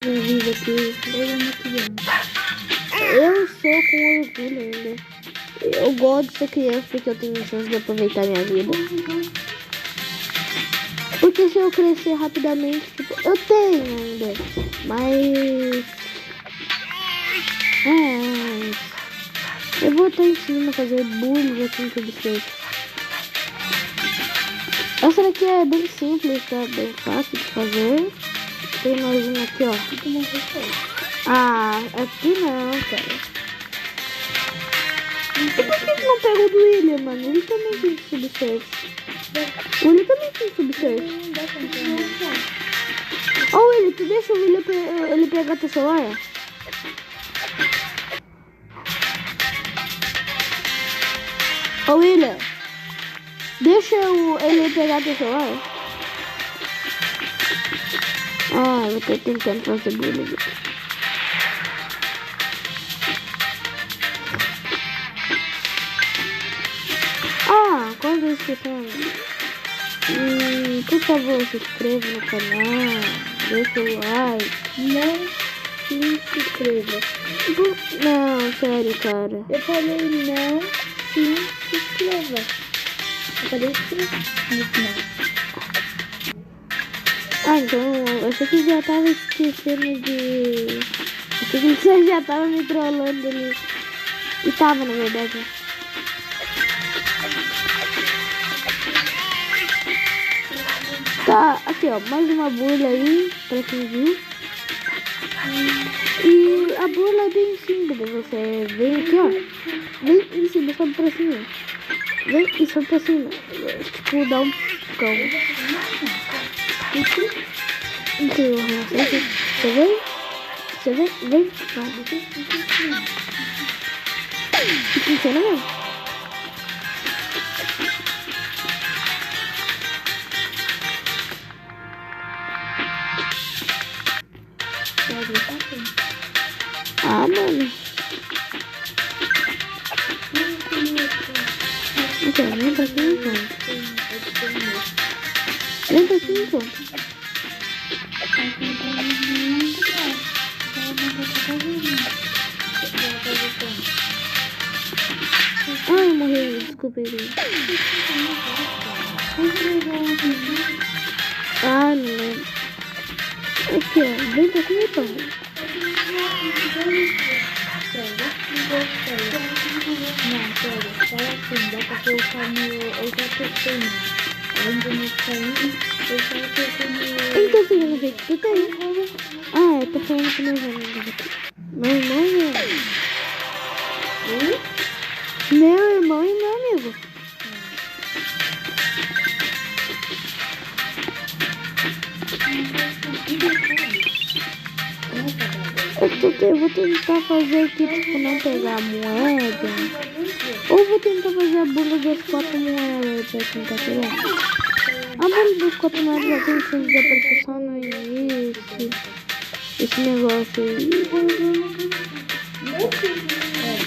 Minha vida aqui. Eu sou com orgulho ainda. Eu gosto de ser criança porque eu tenho chance de aproveitar minha vida. Porque se eu crescer rapidamente, tipo, eu tenho ainda. Mas... eu vou estar ensinando a fazer bullying aqui no subscribe. Essa daqui é bem simples, tá? Bem fácil de fazer. Tem mais uma aqui, ó. Aqui não, cara. E por que não pega o do William, mano? Ele também tem subsurf. O William também tem subsurf. Ô, William, tu deixa o William ele pegar teu celular? Ô, William, deixa ele pegar teu celular. Eu tô tentando fazer bullying. Quase esquecendo. Por favor, se inscreva no canal. Deixa o like. Não se inscreva. Não, sério, cara. Eu falei não se inscreva. Eu falei inscreva no final. Então, eu achei que já tava esquecendo de... Achei que você já tava me trollando ali. E tava, na verdade. Tá, aqui ó, mais uma burla aí, pra quem viu. E a burla é bem simples, você vem aqui ó. Vem em cima, sobe pra cima. Vem e sobe pra cima. Tipo, dá um cão. Então, você vem? Você vem? Vem. E funciona mesmo. Mano. Então, vem pra cima então. Vem pra cima então. Eu morri, desculpa aí. Não lembro. Aqui ó, vem pra cima então. Dá pra colocar no... Eu já testei, né? Ainda não saiu. Eu já testei no... Então, segundo jeito, tu tem. Eu tô falando com meus amigos aqui. Meu irmão e eu. Meu irmão e meu amigo. Eu vou tentar fazer aqui, tipo, não pegar a moeda. Ou vou tentar fazer a bula das 4 moedas pra quem tá querendo. A bula das 4 moedas já tem chance de aparecer só no início. Esse negócio aí.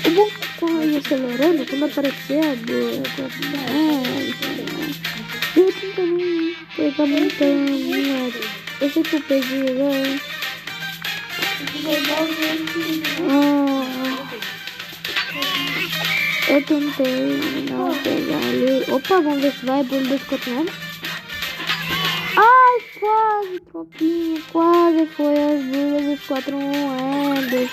O bom quando eu ia acelerando, quando aparecer a bula das 4 moedas. Eu tentando pegar muita moeda. Eu sei que eu peguei agora. Eu tentei não pegar ali. Opa, vamos ver se vai bolo das 4 moedas. Quase, tropinha. Quase foi as bolas das 4 moedas.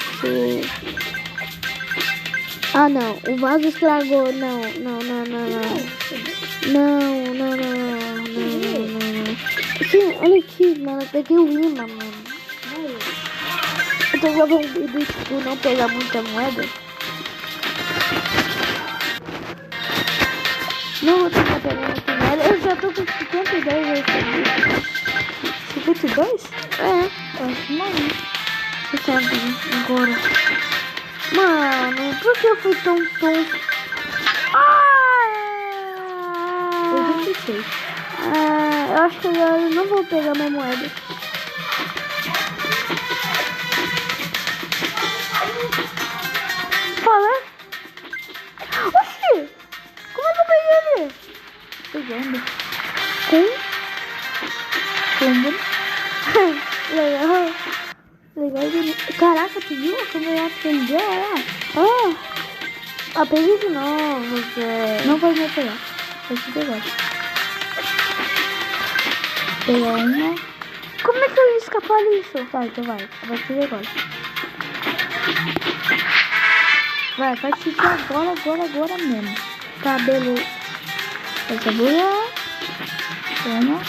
Não. O vaso estragou. Não. Sim, olha aqui, mano. Eu peguei o imã, mano. Eu tô jogando um vídeo, tipo, não pegar muita moeda. Não vou tentar pegar muita moeda. Eu já tô com 52 aí. 52? Acho não. 60 agora. Mano, por que eu fui tão tonto? Eu já fiquei. Eu acho que agora eu não vou pegar minha moeda. Fala. Oxi! Como é que eu peguei ele? Pegando. Como? Legal. legal. Caraca, tu viu a câmera aprendeu lá? Peguei de novo, Zé. Não pode me pegar. Vou te pegar. Pegar uma. Como é que eu ia escapar disso? Vai, então vai. Vai te agora. Vai te agora mesmo. Cabelo. Essa boa. Toma.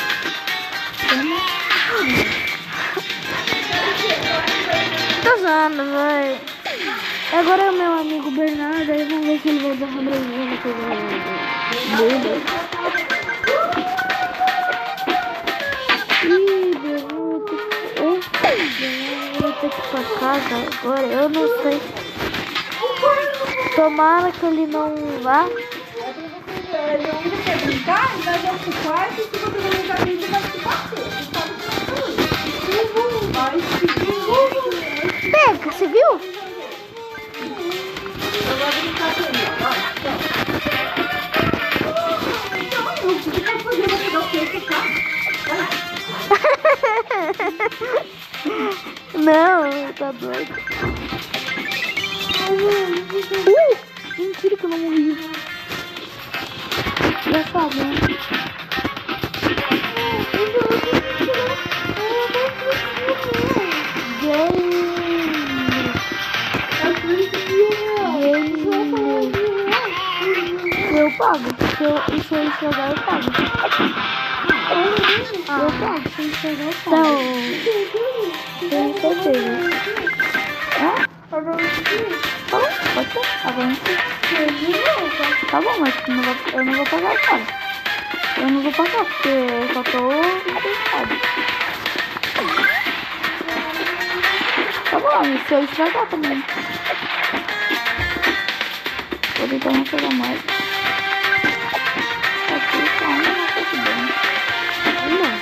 Tô usando, vai. Agora é o meu amigo Bernardo, aí vamos ver se ele vai dar sobrevivendo com o dele. Eu vou ter que ir pra casa agora, eu não sei. Tomara que ele não vá. Quer brincar? Vai dar pro quarto e se você não brincar com ele, vai se bater. Pega, você viu? Eu vou brincar com ele, Não, tá doido. Mentira que eu não morri. Engraçado, né? Eu pago. Se eu enxergar, eu pago. Eu pago. Se eu enxergar, eu pago. Tenho certeza. Pode ser? Tá bom, mas eu não vou pagar agora. Eu não vou pagar porque eu só tô interessado. Tá bom, e se eu estragar também. Vou tentar não pegar mais. Aqui tá tudo bem. Não.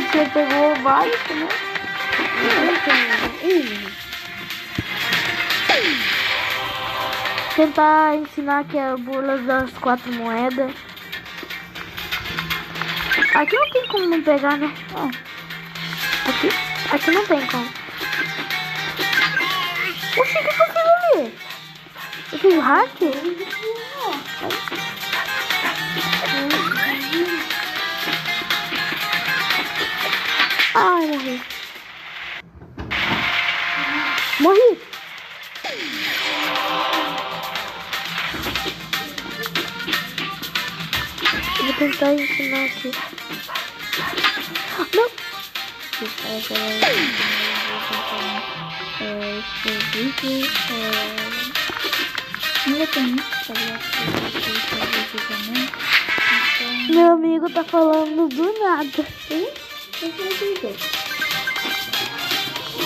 Você pegou vários também? Tentar ensinar aqui a bula das 4 moedas. Aqui não tem como não pegar, né? Aqui não tem como. Oxi, o que foi aquilo ali? Eu fiz hack? Ai, morri. Morri. Vou tentar ensinar aqui. Não. Meu amigo tá falando do nada.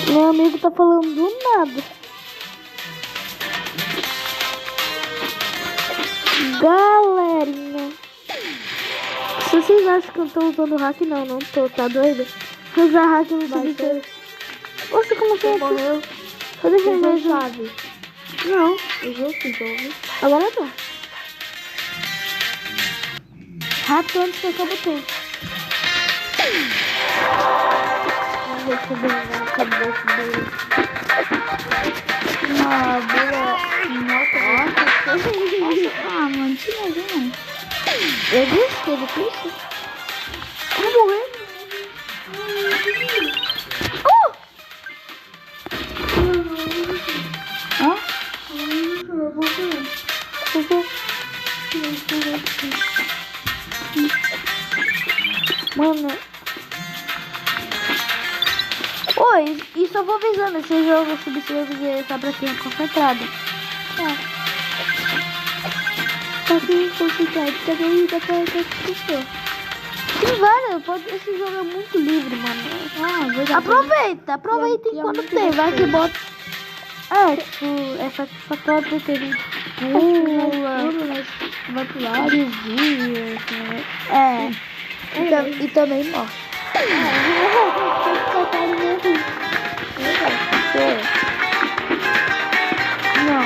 Meu amigo tá falando do nada. Galerinha, se vocês acham que eu tô usando hack, não tô, tá doido? Vou usar hack no subsídio. Oxe, como que é morreu? Eu deixei mais chave. Não. Usou sim, agora não. Rápido antes que eu botei. Vamos ver se eu vou na cabeça dele. Uma boa nota. Mano, tira não. Eu disse que ele disse. Eu vou morrer. Mano. Oi, e só vou avisando, esse jogo subsídio é só pra quem é concentrado. Tá aqui, concentrado, também dá pra pessoa. Tem várias, esse jogo é muito livre, mano. Aproveita enquanto tem, vai que bota. Tipo, é satisfatório ter gente pula, vai pro lado, desvia, e também morre. Não.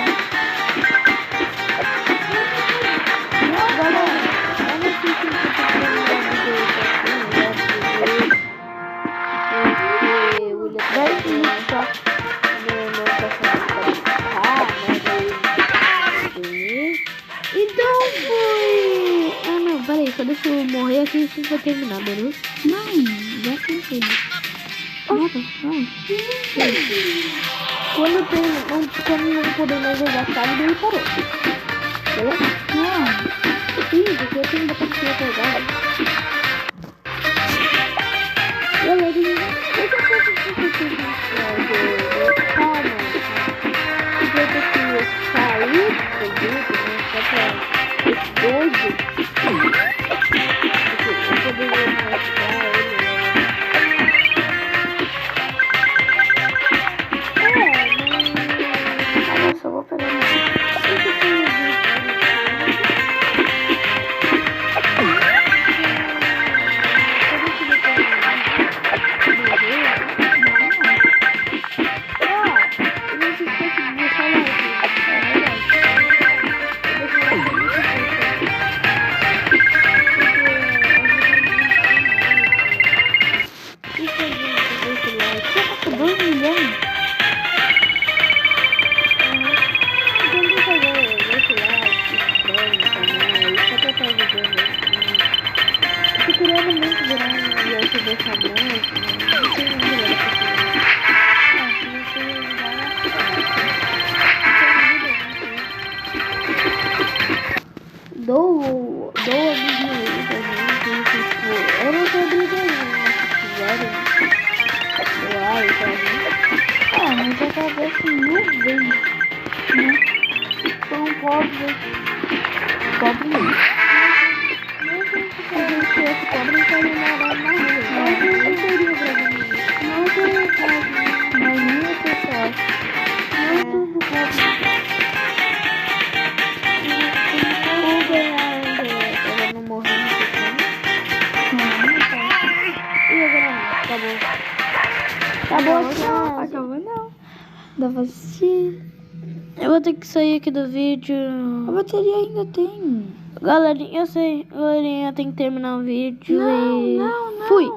a gente vai terminar, beleza? Não, já cansei. Nada, vai. Quando não poder mais jogar sabe, ele parou. Beleza? Não. Sim, porque eu tenho que pegar. Galerinha, eu já posso dizer que calma. Eu vou ter que sair do vídeo, né? Só pra esse doido. Eu poderia mostrar ele. Mas eu vou pegar dou a minha vida, eu não tô brigando, se quiserem doar e tal, Mas eu acabei assim 1000 vezes, né? Foi um pobre mesmo. a gente fosse pobre, então ele morava na rua, eu teria problema nisso. Mas nem eu sei só. Acabou não. Dá pra assistir. Eu vou ter que sair aqui do vídeo. A bateria ainda tem. Galerinha, eu sei. Galerinha, tem que terminar o vídeo Não, e... não. Fui.